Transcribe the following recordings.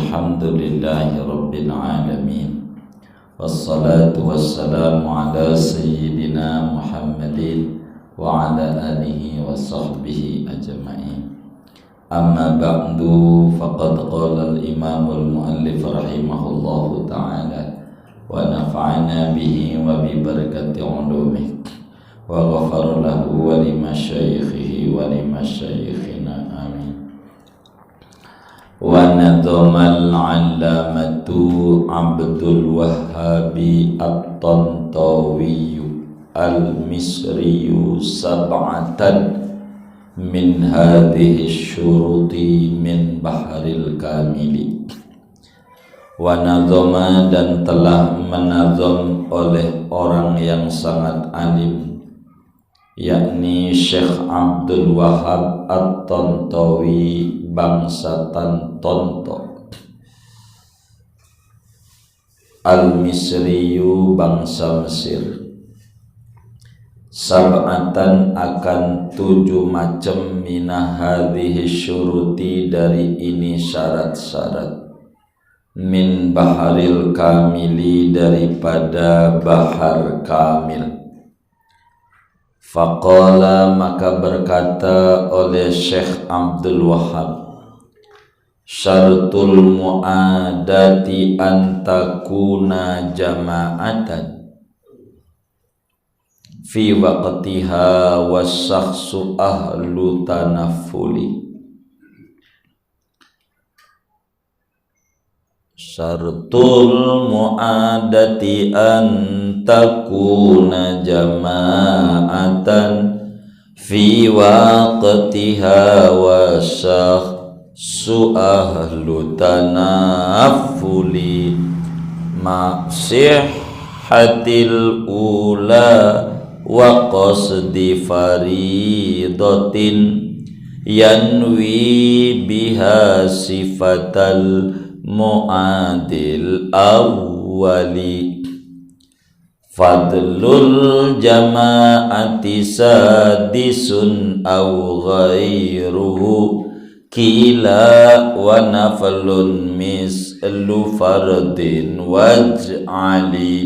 Alhamdulillahi Rabbil Alamin. Wassalatu wassalamu ala Sayyidina Muhammadin wa ala alihi wa sahbihi ajma'in. Amma ba'du, faqad qala al-imam al-muallif rahimahullahu ta'ala wa nafa'ana bihi wa bi barakati ulumih wa ghafara lahu wa li masyayikhihi wa li masyayikhina amin. Wa nadhamal 'allamatu Abdul Wahhabi at-Tantawi al-Misri sab'atan min hadhihi syuruti min bahril kamili. Wa nadhama, dan telah menazam oleh orang yang sangat alim, yakni Syekh Abdul Wahhab at-Tantawi bangsa Tantonto, al-Misriyu bangsa Mesir, sab'atan akan 7 macam minah hadhihi syuruti dari ini syarat-syarat, min baharil kamili daripada bahar kamil. Faqala, maka berkata oleh Syekh Abdul Wahhab, syaratul mu'adati an takuna jama'atan fi waqtiha wasyakhsu ahlu tanaffuli. Syaratul mu'adati an takuna jama'atan fi waqtiha wasyakhsu ahlu tanaffuli ma'sihhatil ula wa qasdi faridatin yanwi biha sifatal mu'adil awwali. Fadlul jama'ati sadisun aw ghairuhu kila wa naflun mislu fardin waj'ali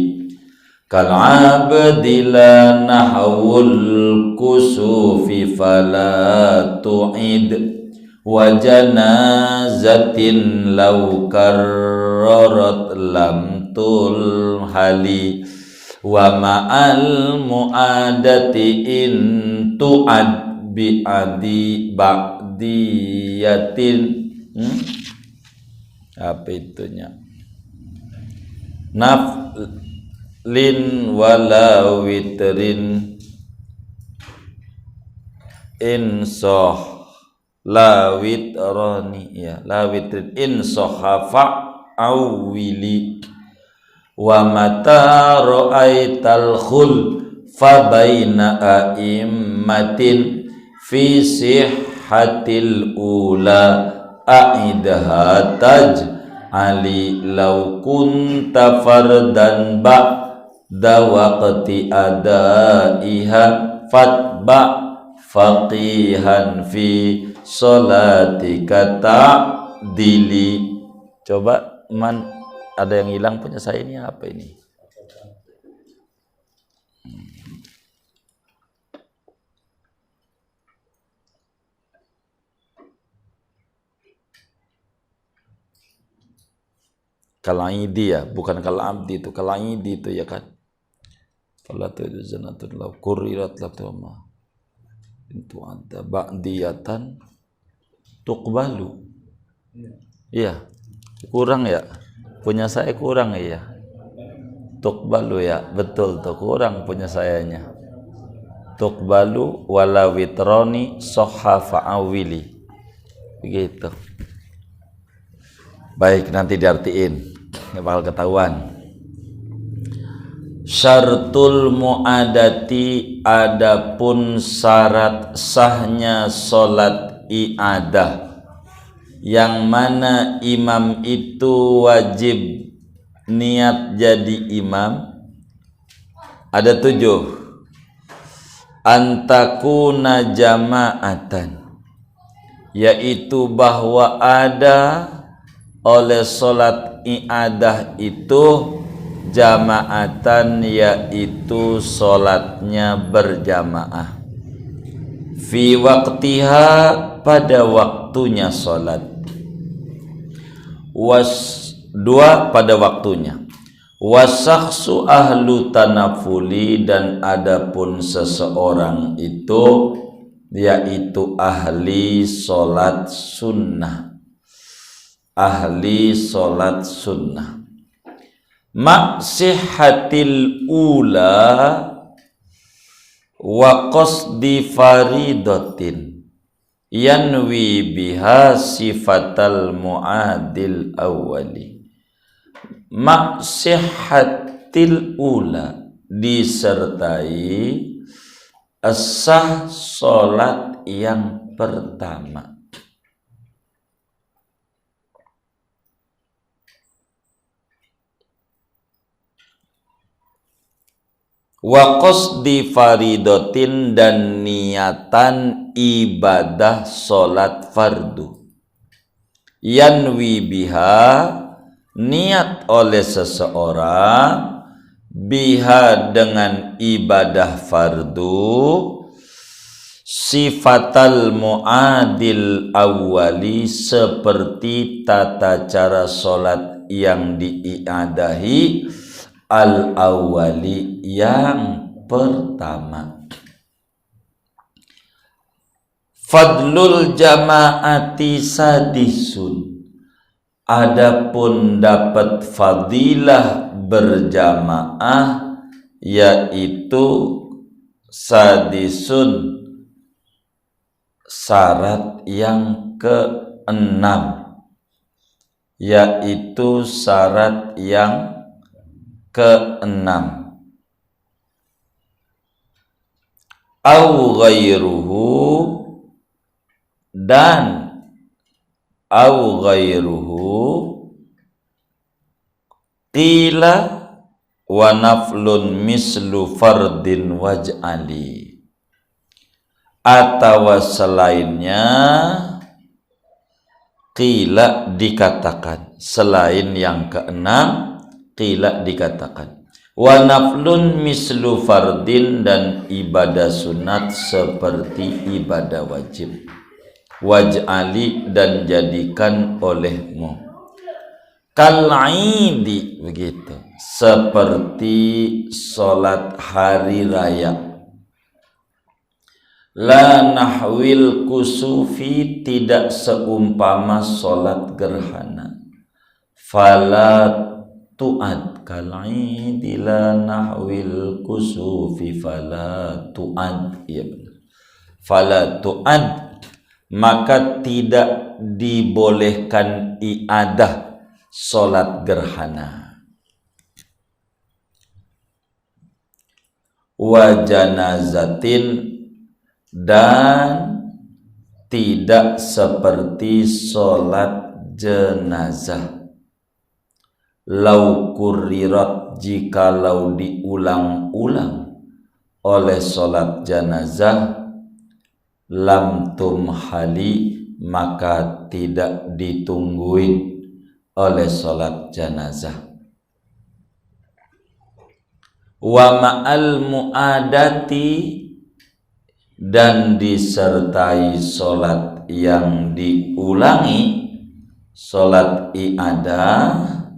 kal'abdila nahwul kusufi fala tu'id wa janazatin law karrarat lam tulhali wa ma'al mu'adati in tu'ad bi'adi ba'diyatin. Apa itunya? Naflin wala witrin insoh la witrani, ya la witrin insohafa awwili wa mata ra'aital khul fa baina a'immatin fi sihhatil ula a'idha taj ali law kunta fardan ba'da waqti adaiha fatba faqihan fi sholatika ta'dili. Coba ada yang hilang punya saya ini, apa ini? Kalaidi ya, bukan kalabdi itu, kalaidi itu ya kan. Falatu zanatun law kurirat latama itu ada ba'diyatan tuqbalu. Iya, kurang ya, punya saya kurang ya, tuqbalu ya, betul tuh, kurang punya sayanya. Tuqbalu wala witroni soha fa'awili, begitu. Baik, nanti diartiin, bakal ketahuan. Syaratul mu'adati, adapun syarat sahnya salat i'adah, yang mana imam itu wajib niat jadi imam, ada 7. Antakuna jama'atan, yaitu bahwa ada oleh salat i'adah itu jamaatan, yaitu salatnya berjamaah, fi waqtiha, pada waktunya salat, dua pada waktunya, wasakhsu ahlu tanafuli, dan adapun seseorang itu yaitu ahli salat sunnah, ahli salat sunnah, maksihatil ula wa qasdi faridatin yanwi biha sifatal muadil awali. Maksihatil ula, disertai sah salat yang pertama. Wa qasdi faridatin, dan niatan ibadah salat fardu, yanwi biha, niat oleh seseorang, biha, dengan ibadah fardu, sifatal muadil awali, seperti tata cara salat yang diiadahi al-awwali, yang pertama. Fadlul jama'ati sadisun, adapun dapat fadilah berjamaah, yaitu sadisun, syarat yang keenam, yaitu syarat yang keenam. Au ghairuhu, dan au ghairuhu qila wa naflun mislu fardin waj'ali, atau selainnya, qila dikatakan, selain yang keenam, qila dikatakan, wa naflun mislu fardin, dan ibadah sunat seperti ibadah wajib, waj'ali, dan jadikan olehmu, kal'idi, begitu, seperti salat hari raya, la nahwil kusufi, tidak seumpama salat gerhana, fala tu'ad kal'idi la nahwil kusufi fala tu'ad, ya benar, fala tu'ad, maka tidak dibolehkan i'adah salat gerhana. Wa janazatin, dan tidak seperti salat jenazah, lau kurirat, jikalau diulang-ulang oleh salat jenazah, lam tumhali, maka tidak ditungguin oleh salat jenazah. Wa ma'al mu'adati, dan disertai salat yang diulangi, salat i'adah,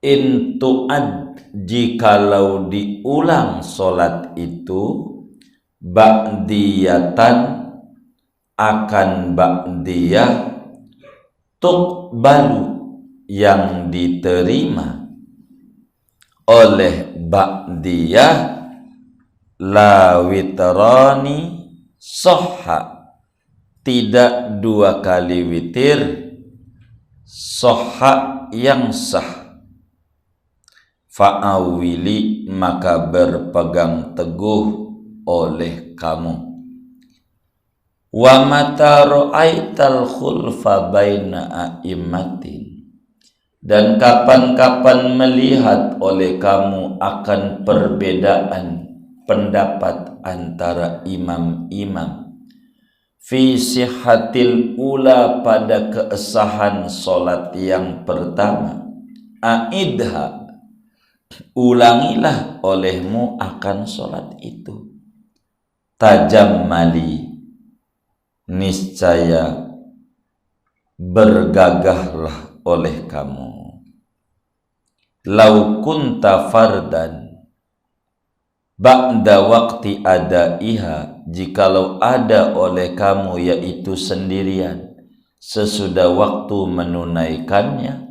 in tu'ad, jikalau diulang salat itu, ba'diyatan, akan ba'diyah, tuqbalu, yang diterima oleh ba'diyah, la witrani sohha, tidak dua kali witir, sohha, yang sah, fa'awili, maka berpegang teguh oleh kamu. Wa mata ra'aital khulfa baina a'immatin, dan kapan-kapan melihat oleh kamu akan perbedaan pendapat antara imam-imam, fi sihhatil ula pada keesahan solat yang pertama, aidha ulangilah olehmu akan solat itu, tajammali niscaya bergagahlah oleh kamu, lau kunta fardan ba'da waqti adaiha, jikalau ada oleh kamu yaitu sendirian sesudah waktu menunaikannya,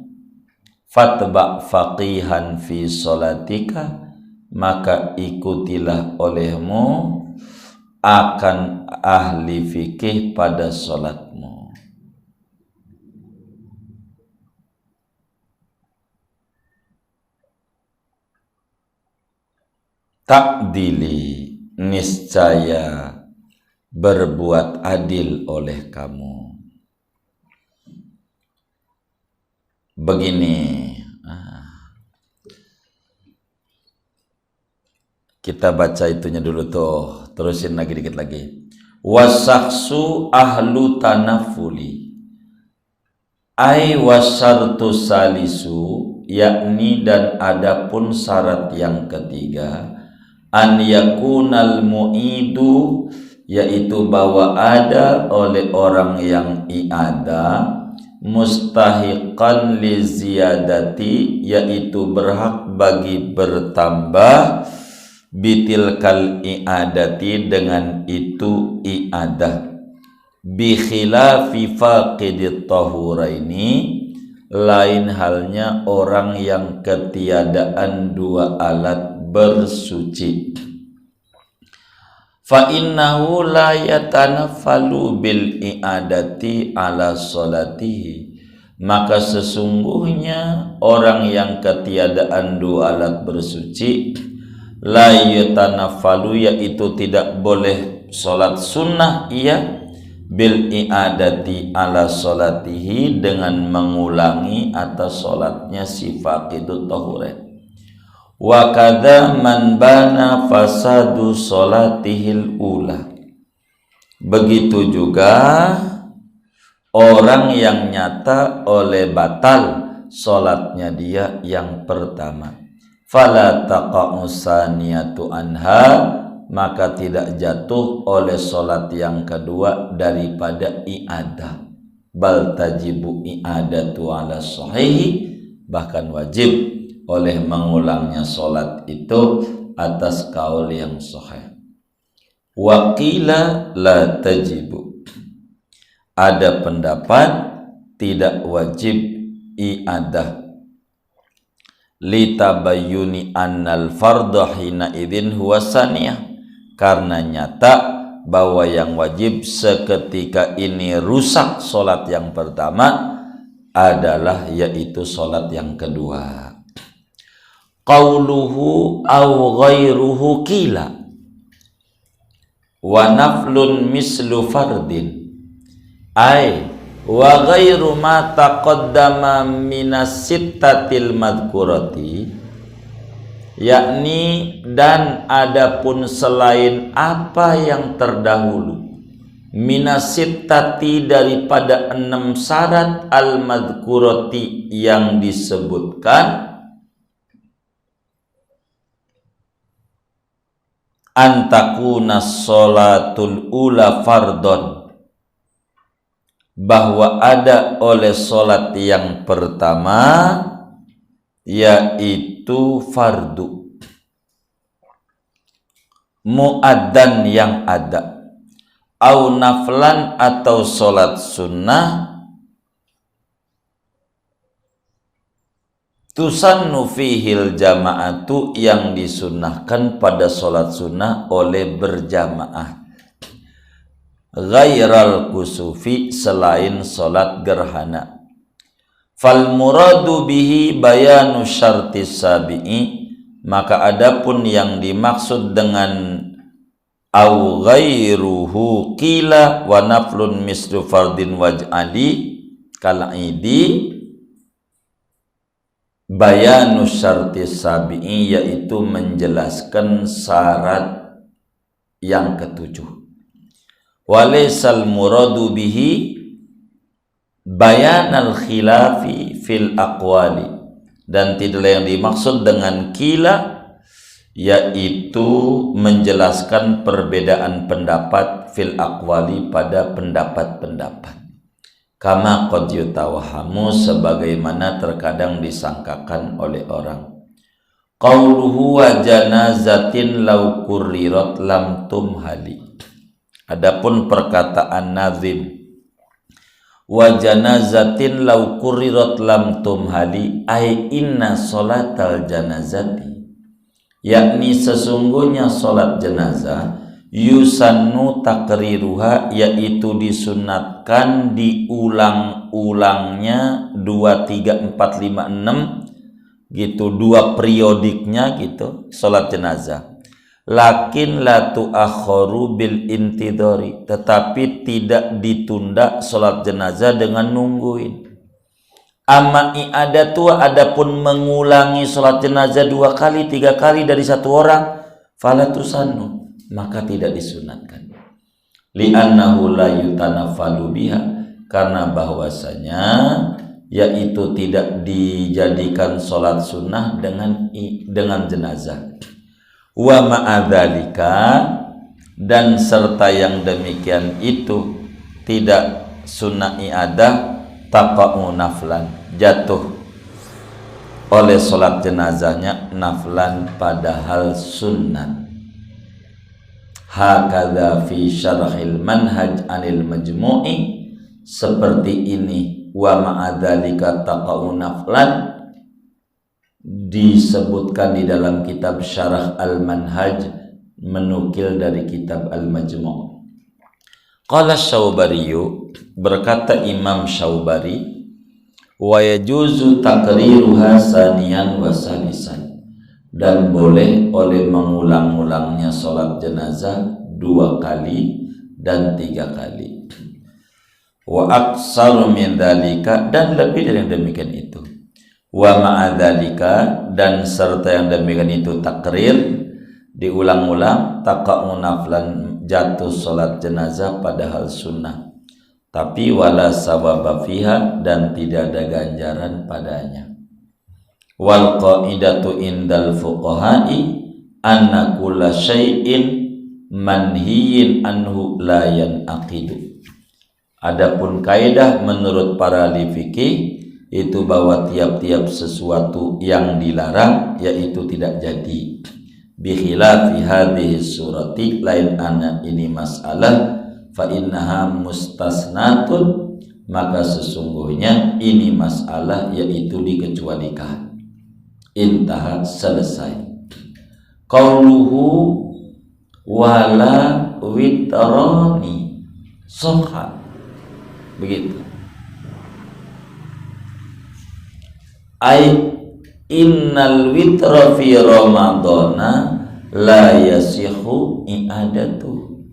fatba' faqihan fi sholatika, maka ikutilah olehmu akan ahli fikih pada sholatmu. Takdili niscaya berbuat adil oleh kamu. Begini, kita baca itunya dulu tuh, terusin lagi dikit lagi. Wasaksu ahlu tanafuli, ai wasartu salisu, yakni dan adapun syarat yang ketiga, an yakunal mu'idu, yaitu bahwa ada oleh orang yang i'ada, mustahiqan li ziyadati, yaitu berhak bagi bertambah, bitilkal i'adati dengan itu i'adah, bi khilafi faqidit tahuraini, lain halnya orang yang ketiadaan dua alat bersuci. Fa innahu la yatanaffalu bil i'adati ala sholatihi, maka sesungguhnya orang yang ketiadaan dua alat bersuci, la yatanaffalu, yaitu tidak boleh sholat sunnah ia, bil i'adati ala sholatihi, dengan mengulangi atas sholatnya si faqidut tahurain. Wa kadza man bana fasadu sholatihil ula, begitu juga orang yang nyata oleh batal sholatnya dia yang pertama, fala taqa'u saniyatu anha, maka tidak jatuh oleh sholat yang kedua daripada i'adah, bal tajibu i'adatu ala sahihi, bahkan wajib oleh mengulangnya sholat itu atas kaul yang sahih. Waqila la tajibu, ada pendapat tidak wajib i'adah, litabayyuni annal fardhu hina idzin huwa saniyah, karena nyata bahwa yang wajib seketika ini rusak sholat yang pertama adalah yaitu sholat yang kedua. Qauluhu aw ghairuhu kila wa naflun mislu fardin, ay wa ghairu ma taqaddama minas sittatil madhkurati, yakni dan adapun selain apa yang terdahulu, minas sittati daripada 6 syarat al madhkurati yang disebutkan, antakuna sholatul ula fardon, bahwa ada oleh sholat yang pertama yaitu fardu, muaddan yang ada, au naflan atau sholat sunnah, tusannu fihil jama'atu, yang disunnahkan pada sholat sunnah oleh berjamaah, ghairal kusufi, selain sholat gerhana. Fal muradu bihi bayanu syartis sabi'i, maka adapun yang dimaksud dengan au ghairuhu qila wa naflun mislu fardin waj'ali kal'idi, bayanu syartis sabi'i, yaitu menjelaskan syarat yang ketujuh. walaysal muradu bihi bayanal khilafi fil aqwali, dan tidaklah yang dimaksud dengan kila yaitu menjelaskan perbedaan pendapat fil aqwali pada pendapat-pendapat, kama qad yutawahamu sebagaimana terkadang disangkakan oleh orang. Qauluhu wa janazatin law kurrirat lam tumhali. Adapun perkataan nazim wa janazatin law kurrirat lam tumhali ay inna salatal janazati, yakni sesungguhnya salat jenazah yusannu takriruha, yaitu disunatkan diulang-ulangnya 2, 3, 4, 5, 6 gitu, 2 periodiknya gitu salat jenazah. Lakin la tu'akharu bil intidhari, tetapi tidak ditunda salat jenazah dengan nungguin. Amma i'adatu, adapun mengulangi salat jenazah 2 kali 3 kali dari satu orang, fala tusannu, maka tidak disunatkan. Li'annahu la yutanaffalu biha, karena bahwasanya yaitu tidak dijadikan salat sunnah dengan jenazah. Wa ma'adzalika, dan serta yang demikian itu tidak sunnah i'adah, taqa'u naflan, jatuh oleh salat jenazahnya naflan padahal sunnah. Hakadha fi syarhil manhaj anil majmu'i, seperti ini wa ma'adzalika taqa'u naflan disebutkan di dalam kitab Syarah Al-Manhaj, menukil dari kitab Al-Majmu'. Qala Syaubariyu, berkata Imam Syaubari, wa yajuzu takriruha saniyan wa salisan, dan boleh oleh mengulang-ulangnya salat jenazah 2 kali dan 3 kali. Wa aksaru min dzalika, dan lebih dari yang demikian itu. Wa ma'adzalika, dan serta yang demikian itu takrir, diulang-ulang, taqa'u naflan, jatuh salat jenazah padahal sunnah, tapi wala sawaba fiha, dan tidak ada ganjaran padanya. Wal qaidatu indal fuqaha'i anna kulla syai'in manhiyin anhu la yanaqidu. Adapun kaidah menurut para ahli fikih itu bahwa tiap-tiap sesuatu yang dilarang yaitu tidak jadi. Bikhilafi hadhihi surati, lain anna ini masalah, fa innaha mustasnatun, maka sesungguhnya ini masalah yaitu dikecualikan. Intaha, selesai. Qauluhu wala witrani sahha, begitu. Ay innal witra fi ramadana la yasihu i'adatu,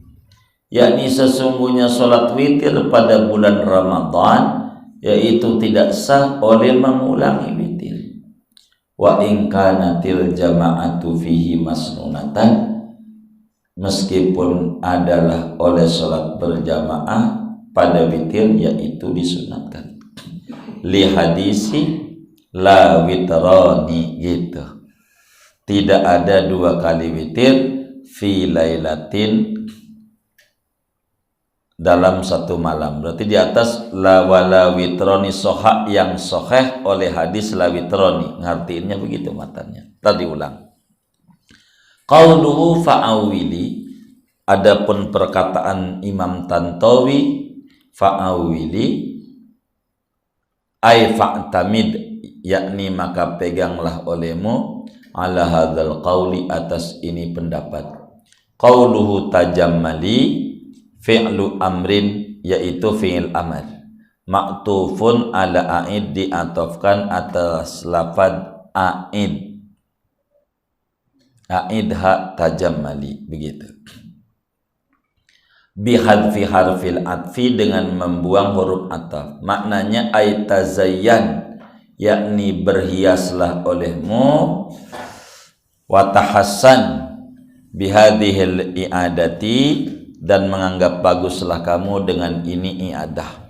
yakni sesungguhnya salat witir pada bulan Ramadan yaitu tidak sah oleh mengulangi witir. Wa in kanatil jama'atu fihi masnunatan, meskipun adalah oleh salat berjamaah pada witir yaitu disunatkan. Li hadisi la witrani, gitu. Tidak ada 2 kali witir fi lailatin, dalam satu malam. Berarti di atas la wala witrani soha, yang soheh oleh hadis la witrani, ngartiinnya begitu matanya. Tadi ulang. Qauluhu fa'awili, adapun perkataan Imam Tantawi fa'awili ay fa'tamid, yakni maka peganglah olehmu ala hadzal qauli, atas ini pendapat. Qauluhu tajammali fi'lu amrin, yaitu fi'il amr, ma'tufun ala a'id, diatofkan atas lafad a'id, a'idha tajammali, begitu. Bihadfi harfil atfi, dengan membuang huruf ataf, maknanya ay tazayyan, yakni berhiaslah olehmu, wa tahassan bihadhil i'adati, dan menganggap baguslah kamu dengan ini i'adah.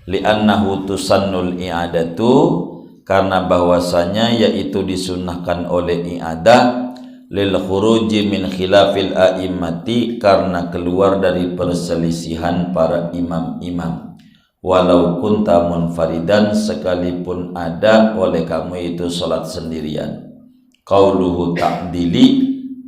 Li'annahu tusannul i'adatu, karena bahwasanya yaitu disunnahkan oleh i'adah lil khuruji min khilafil a'immati, karena keluar dari perselisihan para imam-imam. Walau kunta munfaridan, sekalipun ada oleh kamu itu salat sendirian. Qauluhu ta'dili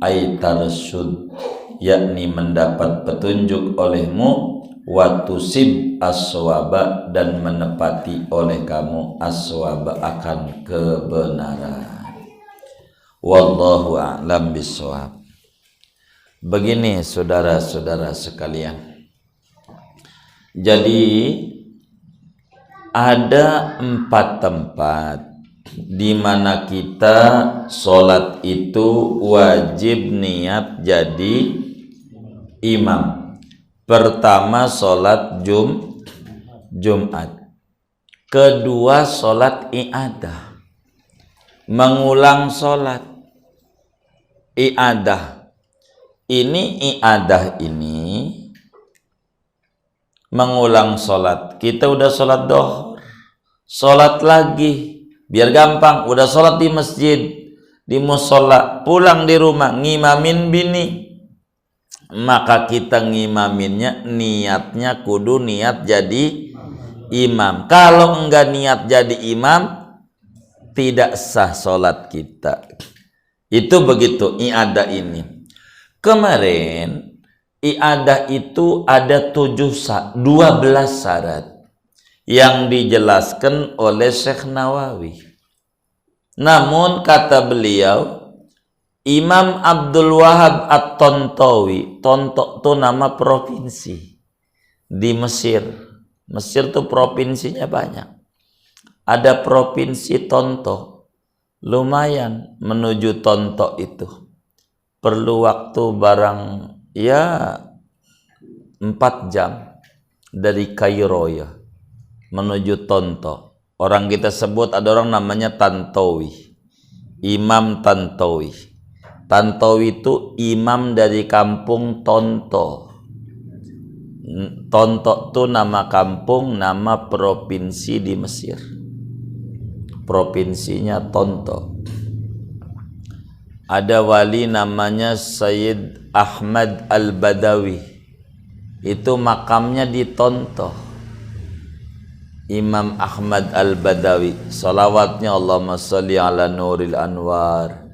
ay tarsud, yakni mendapat petunjuk olehmu, wa tusib as-sawaba, dan menepati oleh kamu as-sawaba, akan kebenaran. Wallahu a'lam bissawab. Begini saudara-saudara sekalian, jadi ada 4 tempat di mana kita sholat itu wajib niat jadi imam. Pertama sholat Jumat, kedua sholat i'adah, mengulang sholat i'adah. Ini i'adah ini mengulang sholat. Kita udah sholat dohor, sholat lagi, biar gampang. Udah sholat di masjid, di musola, pulang di rumah ngimamin bini, maka kita ngimaminnya niatnya kudu niat jadi imam. Kalau enggak niat jadi imam, tidak sah sholat kita. Itu begitu i'adah ini. Kemarin i'adah itu ada 12 syarat yang dijelaskan oleh Syekh Nawawi. Namun kata beliau, Imam Abdul Wahab At-Tantawi, Tonto itu nama provinsi di Mesir. Mesir tuh provinsinya banyak. Ada provinsi Tonto, lumayan menuju Tonto itu perlu waktu barang ya 4 jam dari Kairo ya menuju Tonto. Orang kita sebut, ada orang namanya Tantawi, Imam Tantawi. Tantawi itu imam dari kampung Tonto. Tonto itu nama kampung, nama provinsi di Mesir. Provinsinya Tonto. Ada wali namanya Sayyid Ahmad Al-Badawi, itu makamnya di Tonto. Imam Ahmad Al-Badawi, salawatnya Allahumma salli ala nuril anwar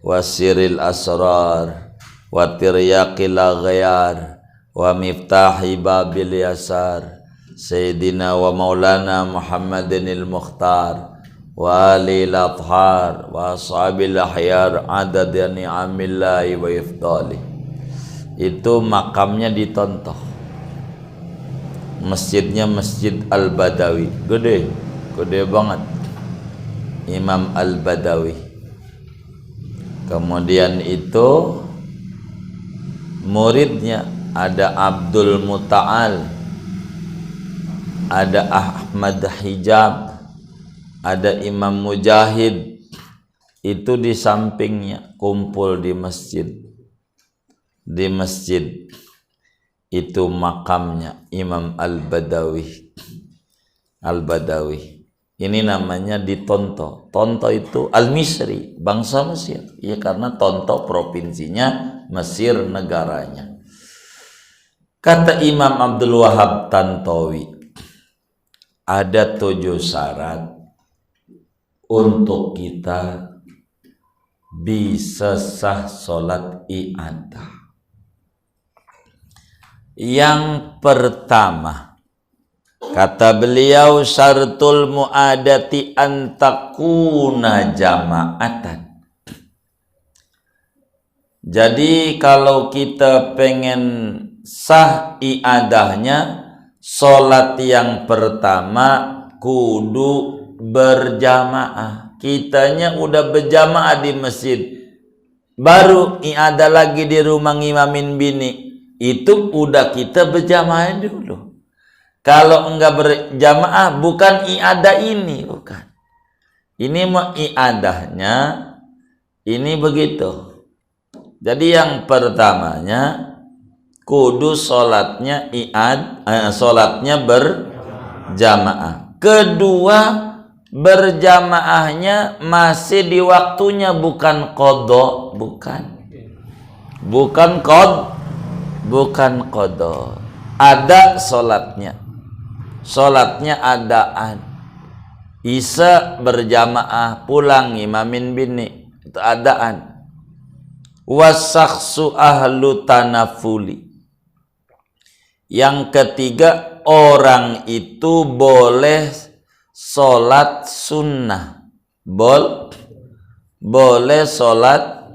wa siril asrar wa tiryaqil aghyar wa miftahi babil yasar Sayyidina wa maulana Muhammadinil Mukhtar wa alil athhar wa ashabil ahyar adad ni'amillahi wa ifdali. Itu makamnya di Tonto. Masjidnya Masjid Al-Badawi, gede banget. Imam Al-Badawi. Kemudian itu muridnya ada Abdul Muta'al, ada Ahmad Hijab, ada Imam Mujahid. Itu di sampingnya kumpul di masjid. Di masjid itu makamnya Imam Al-Badawi. Al-Badawi ini namanya di Tonto. Tonto itu Al-Misri, bangsa Mesir. Ya, karena Tonto provinsinya, Mesir negaranya. Kata Imam Abdul Wahab Tantawi, ada 7 syarat untuk kita bisa sah sholat i'adah. Yang pertama, kata beliau, syartul mu'adati antakuna jama'atan. Jadi kalau kita pengen sah i'adahnya, sholat yang pertama kudu berjamaah. Kitanya udah berjamaah di masjid, baru i'adah lagi di rumah ngimamin bini, itu udah kita berjamaah dulu. Kalau enggak berjamaah, bukan i'adah ini, bukan. Ini mau i'adahnya, ini begitu. Jadi yang pertamanya, kudu sholatnya sholatnya berjamaah. Kedua, berjamaahnya masih di waktunya, bukan qadha, bukan qadha. Ada sholatnya adaan. Isya berjamaah, pulang imamin bini, itu adaan. Wasakhsu ahlu tanafuli. Yang ketiga, orang itu boleh sholat sunnah. Boleh sholat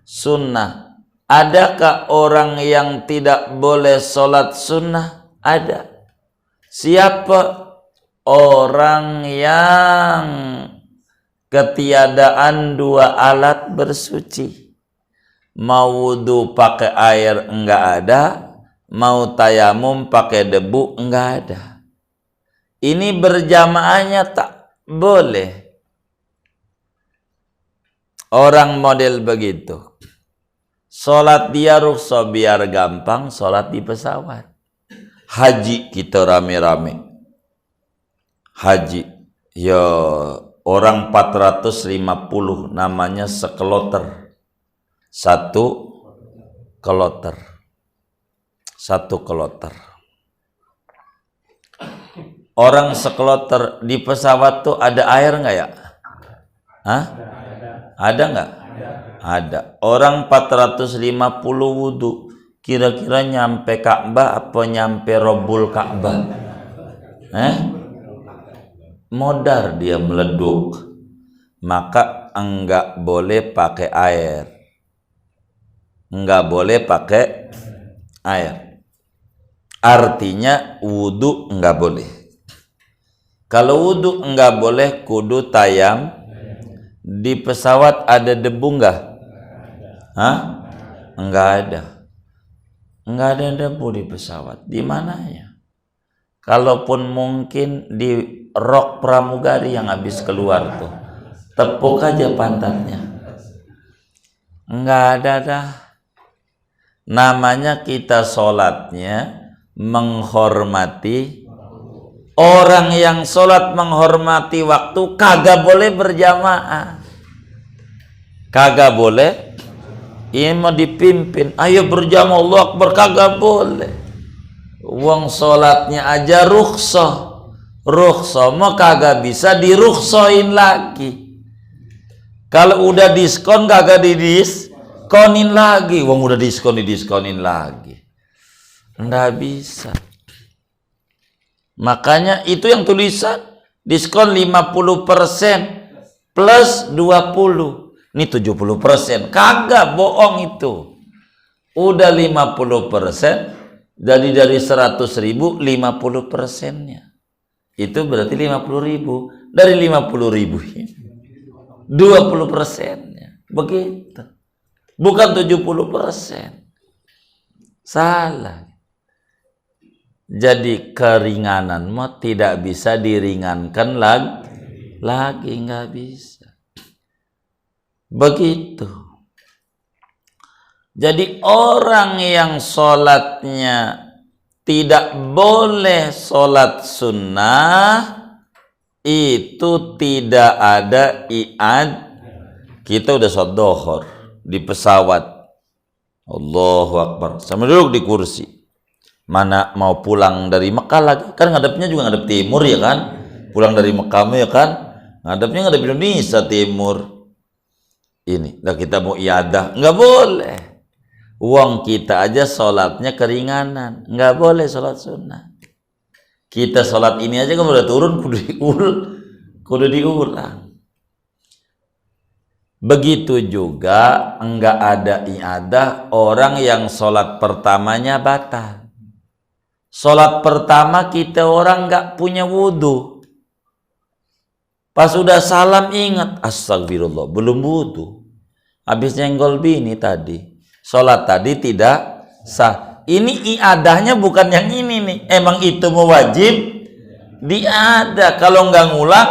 sunnah. Adakah orang yang tidak boleh sholat sunnah? Ada. Siapa? Orang yang ketiadaan dua alat bersuci. Mau wudu pakai air enggak ada, mau tayamum pakai debu enggak ada. Ini berjamaahnya tak boleh. Orang model begitu. Sholat dia rukhsah biar gampang, sholat di pesawat. Haji kita rame-rame. Haji, ya orang 450, namanya sekloter. Satu kloter. Orang sekloter di pesawat tuh ada air nggak ya? Hah? Ada nggak? Ada. Orang 450 wudu, kira-kira nyampe Ka'bah apa nyampe Robul Ka'bah? Modar dia meleduk. Maka enggak boleh pakai air. Artinya wudu enggak boleh. Kalau wudu enggak boleh, kudu tayam. Di pesawat ada debu enggak? Enggak ada. Enggak ada debu di pesawat. Di mananya? Kalaupun mungkin di rok pramugari yang habis keluar tuh, tepuk aja pantatnya. Enggak ada dah. Namanya kita sholatnya menghormati. Orang yang sholat menghormati waktu kagak boleh berjamaah. Kagak boleh. Ini mau dipimpin, ayo berjamaah Allah Akbar, kagak boleh. Wong sholatnya aja rukhsah mah kagak bisa dirukhsahin lagi. Kalau udah diskon kagak didiskonin lagi. Wong udah diskonin lagi. Nggak bisa. Makanya itu yang tulisan diskon 50% plus 20. Ini 70%. Kagak, bohong itu. Udah 50%, dari 100.000 50%-nya. Itu berarti 50.000. Dari 50.000 20%-nya. Begitu. Bukan 70%. Salah. Jadi keringanan mah tidak bisa diringankan lagi nggak bisa. Begitu. Jadi orang yang sholatnya tidak boleh sholat sunnah, itu tidak ada i'ad. Kita udah sholat dohor di pesawat, Allahu Akbar, sambil duduk di kursi. Mana mau pulang dari Mekah lagi, kan ngadepnya juga ngadep timur ya kan, pulang dari Mekah ya kan, ngadepnya ngadep Indonesia timur. Ini, nah kita mau iadah, nggak boleh. Uang kita aja sholatnya keringanan, nggak boleh sholat sunnah. Kita sholat ini aja kan udah turun, kudu diulang. Begitu juga enggak ada iadah orang yang sholat pertamanya batal. Sholat pertama kita orang enggak punya wudu. Pas udah salam ingat, astagfirullah, belum wudu. Habis nyenggol bini tadi. Sholat tadi tidak sah. Ini iadahnya bukan yang ini nih. Emang itu mewajib diada. Kalau enggak ngulang,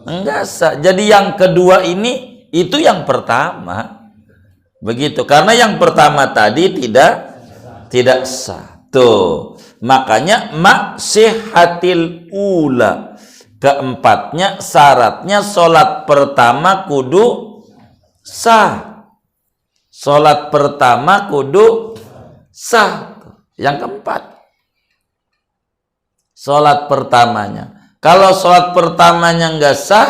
enggak sah. Jadi yang kedua ini, itu yang pertama. Begitu. Karena yang pertama tadi tidak tidak sah. Tuh, makanya maksihatil ula. Keempatnya syaratnya sholat pertama kudu sah. Sholat pertama kudu sah. Yang keempat, sholat pertamanya. Kalau sholat pertamanya nggak sah,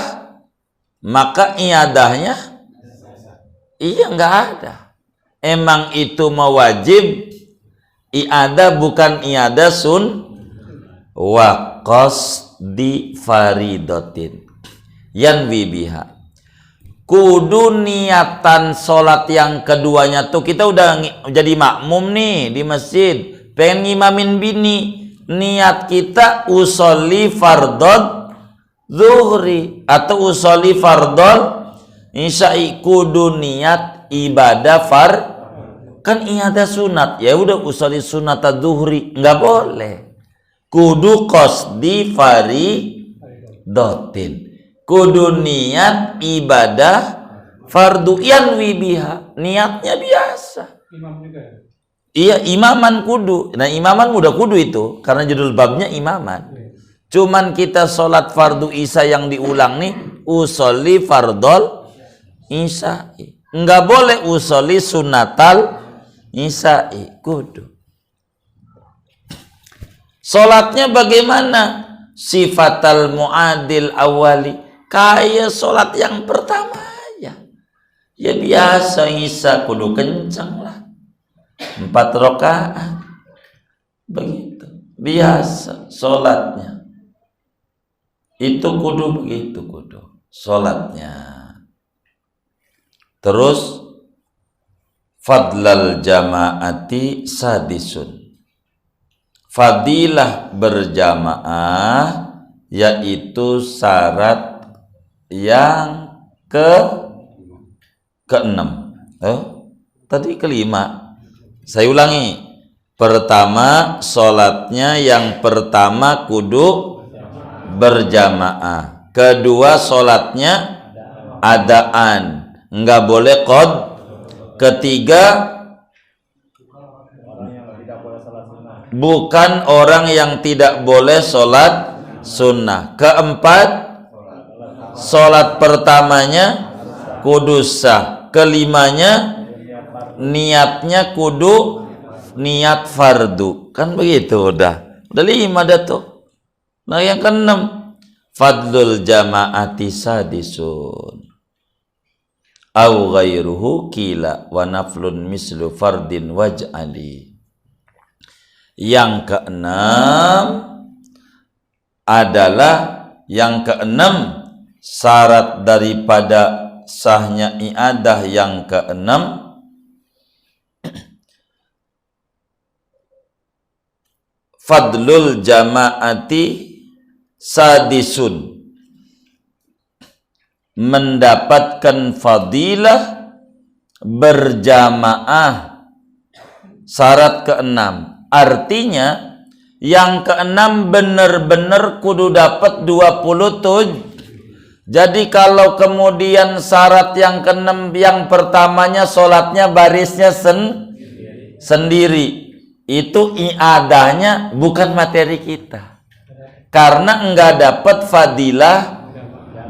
maka iadahnya nggak ada. Emang itu mewajib iadah, bukan iadah wa qasdi faridotin yanwi biha. Kudu niatan sholat yang keduanya tuh, kita udah jadi makmum nih di masjid, pengen ngimamin bini, niat kita usolli fardod zuhri atau usolli fardol isya'i, kudu niat ibadah kan ada sunat, ya udah usolli sunat zuhri, nggak boleh. Kudu qasdi faridotin, kudu niat ibadah fardu yanwi biha, niatnya biasa. Imam juga ya? Iya, imaman kudu. Nah, imaman udah kudu itu karena judul babnya imaman. Cuman kita sholat fardu isya yang diulang nih, usolli fardol isya'i. Enggak boleh usolli sunatal isya'i, kudu. Sholatnya bagaimana? Sifatal muadil awali, kayak sholat yang pertama aja. Ya biasa isya kudu kencang lah. 4 rakaat. Begitu. Biasa sholatnya. Itu kudu begitu, kudu sholatnya. Terus fadlal jamaati sadisun, fadilah berjamaah yaitu syarat yang keenam. Tadi kelima. Saya ulangi. Pertama, sholatnya yang pertama kudu berjamaah. Kedua, sholatnya adaan, nggak boleh qad. Ketiga, bukan orang yang tidak boleh sholat sunnah. Keempat, sholat pertamanya kudu sah. Kelimanya, niatnya kudu niat fardu. Kan begitu udah 5 dah tuh. Nah, yang keenam, fadlul jama'ati sadisun au ghairuhu kila wa naflun mislu fardin waj'ali. Yang keenam adalah syarat daripada sahnya iadah yang keenam, fadlul jama'ati sadisun, mendapatkan fadilah berjamaah, syarat keenam. Artinya yang keenam benar-benar kudu dapat 27. Jadi kalau kemudian syarat yang keenam, yang pertamanya sholatnya barisnya sendiri, itu iadahnya bukan materi kita, karena enggak dapat fadilah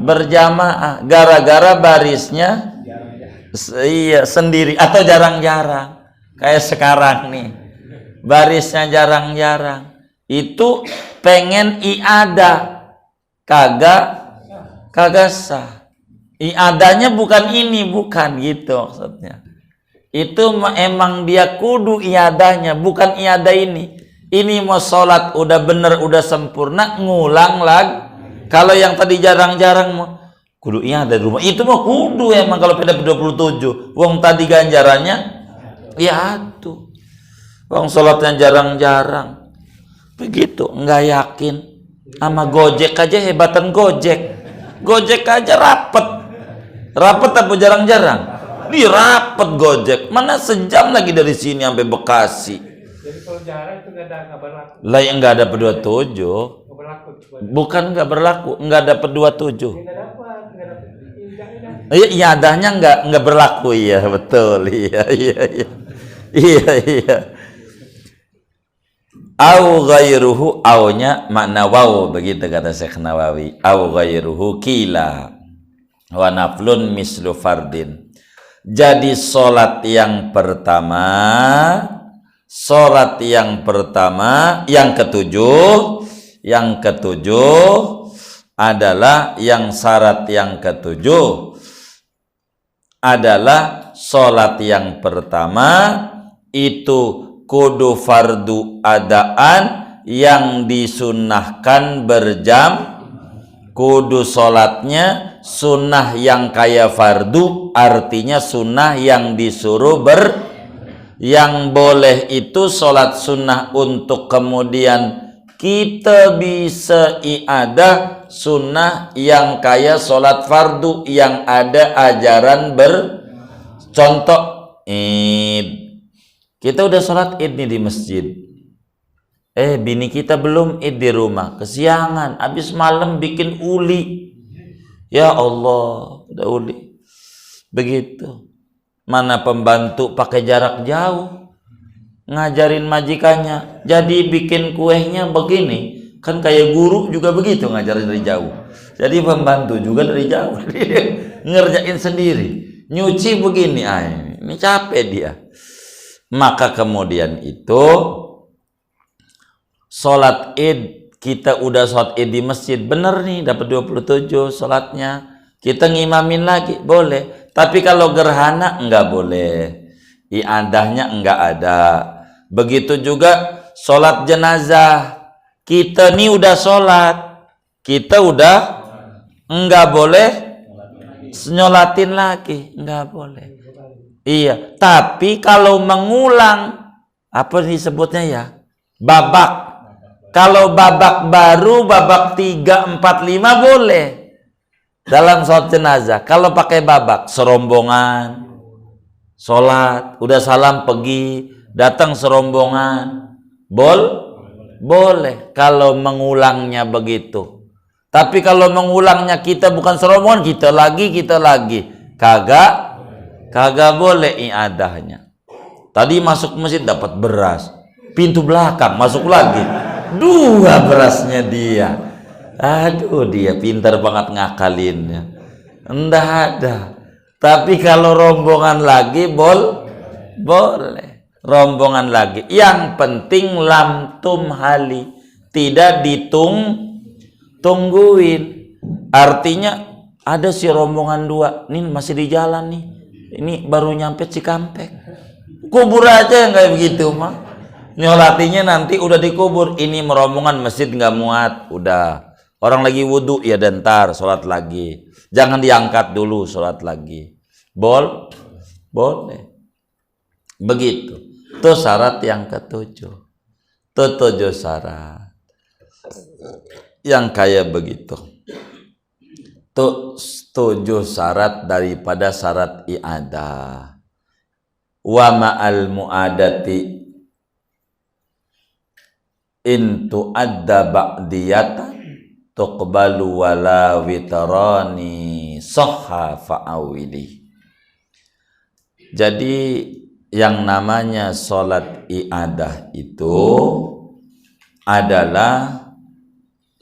berjamaah gara-gara barisnya sendiri atau jarang-jarang. Kayak sekarang nih, barisnya jarang-jarang, itu pengen iadah kagak sah. Iadahnya bukan ini, bukan gitu maksudnya. Itu emang dia kudu iadahnya, bukan iadah ini. Ini mau sholat udah bener, udah sempurna, ngulang lagi. Kalau yang tadi jarang-jarang mau kudu iadah di rumah, itu mah kudu emang kalau pada 27. Wong tadi ganjarannya ya tuh. Wong sholatnya jarang-jarang. Begitu, nggak yakin. Sama Gojek aja hebatan Gojek. Gojek aja rapet apa jarang-jarang? Ini rapet Gojek, mana sejam lagi dari sini sampai Bekasi. Jadi kalau jarang itu nggak berlaku. Lah yang nggak ada 27. Nggak berlaku. Bukan nggak berlaku, nggak dapat 27. Nggak dapat. Iya, adanya nggak berlaku, iya betul, iya. Au ghairuhu, aunya makna waw, begitu kata Syekh Nawawi. Au ghairuhu kila wa naflun mislu fardin. Jadi salat yang pertama, yang ketujuh adalah yang syarat yang ketujuh adalah salat yang pertama itu kudu fardu adaan yang disunnahkan berjam, kudu sholatnya sunnah yang kayak fardu, artinya sunnah yang disuruh yang boleh itu sholat sunnah untuk kemudian kita bisa iadah sunnah yang kayak sholat fardu yang ada ajaran contoh id. Kita udah sholat id nih di masjid. Bini kita belum id di rumah. Kesiangan. Habis malam bikin uli. Ya Allah, udah uli. Begitu. Mana pembantu pakai jarak jauh. Ngajarin majikannya. Jadi bikin kuehnya begini. Kan kayak guru juga begitu ngajarin dari jauh. Jadi pembantu juga dari jauh. Ngerjain sendiri. Nyuci begini. Ini capek dia. Maka kemudian itu sholat id, kita udah sholat id di masjid, bener nih dapat 27 sholatnya, kita ngimamin lagi boleh. Tapi kalau gerhana enggak boleh, iadahnya enggak ada. Begitu juga sholat jenazah, kita nih udah sholat, kita udah enggak boleh nyolatin lagi, enggak boleh. Iya, tapi kalau mengulang, apa disebutnya ya? Babak. Kalau babak baru, babak 3, 4, 5 boleh. Dalam sholat jenazah. Kalau pakai babak, serombongan, sholat, udah salam pergi, datang serombongan, boleh. Kalau mengulangnya begitu. Tapi kalau mengulangnya kita bukan serombongan, kita lagi. Kagak boleh iadahnya. Tadi masuk masjid dapat beras, pintu belakang masuk lagi 2 berasnya dia. Aduh, dia pintar banget ngakalinnya. Enggak ada. Tapi kalau rombongan lagi boleh. Rombongan lagi. Yang penting lam tumhali, tidak tungguin. Artinya ada si rombongan 2, nih masih di jalan nih. Ini baru nyampe Cikampek. Kubur aja yang kayak begitu mah. Nyolatinya nanti udah dikubur. Ini merombongan masjid nggak muat. Udah. Orang lagi wudhu ya dentar sholat lagi. Jangan diangkat dulu sholat lagi. Boleh. Begitu. Itu syarat yang ketujuh. Itu 7 syarat. Yang kayak begitu. Itu 7 syarat daripada syarat i'adah. Wa ma'al mu'adati in tu'adda ba'diyatan tuqbalu wala witrani sahha fa'awili. Jadi yang namanya sholat i'adah itu adalah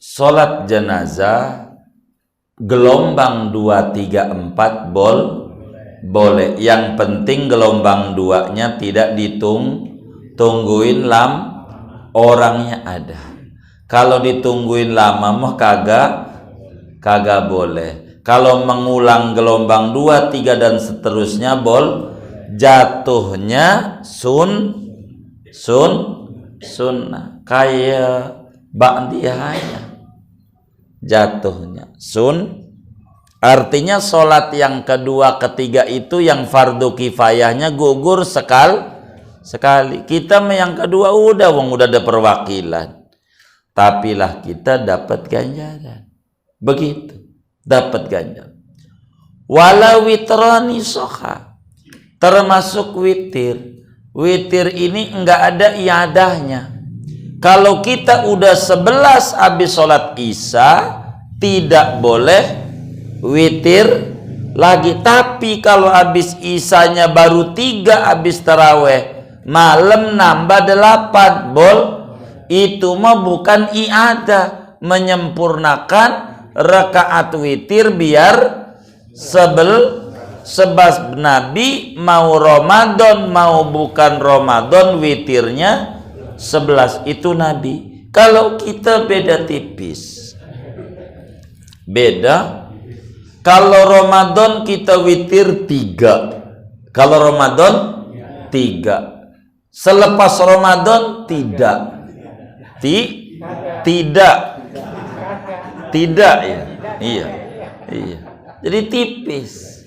sholat jenazah gelombang 2, 3, 4 boleh. Yang penting gelombang 2-nya tidak ditungguin orangnya ada. Kalau ditungguin lama mah kagak boleh. Kalau mengulang gelombang 2, 3 dan seterusnya jatuhnya sunnah kayak ba'diyahnya. Jatuhnya artinya sholat yang kedua ketiga itu yang fardu kifayahnya gugur sekali. Kita yang kedua udah ada perwakilan, tapi lah kita dapat ganjaran. Begitu dapat ganjaran. Wala witrani soha, termasuk witir. Witir ini enggak ada iadahnya. Kalau kita udah 11 habis sholat isya, tidak boleh witir lagi. Tapi kalau habis isyanya baru 3 habis taraweh, malam nambah 8, Itu mah bukan i'adah, menyempurnakan rakaat witir biar sebab Nabi mau Ramadan mau bukan Ramadan witirnya 11 itu Nabi. Kalau kita beda tipis. Beda. Kalau Ramadan kita witir 3. Kalau Ramadan 3. Selepas Ramadan tidak. Tidak ya. Iya. Jadi tipis.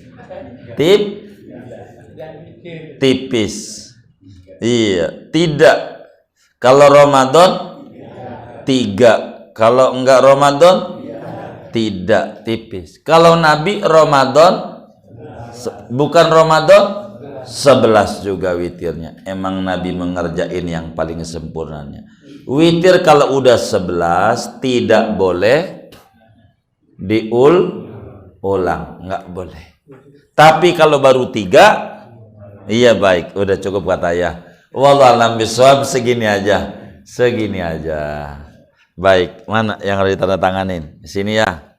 Tipis. Iya, tidak. Kalau Ramadan 3. Kalau enggak Ramadan tidak, tipis. Kalau Nabi Ramadan bukan Ramadan 11 juga witirnya. Emang Nabi mengerjain yang paling sempurnanya. Witir kalau udah 11 tidak boleh diulang, nggak boleh. Tapi kalau baru 3, iya baik, udah cukup kata ya. Wallahu a'lam bishawab, segini aja. Baik, mana yang harus ditanda tanganin? Di sini ya.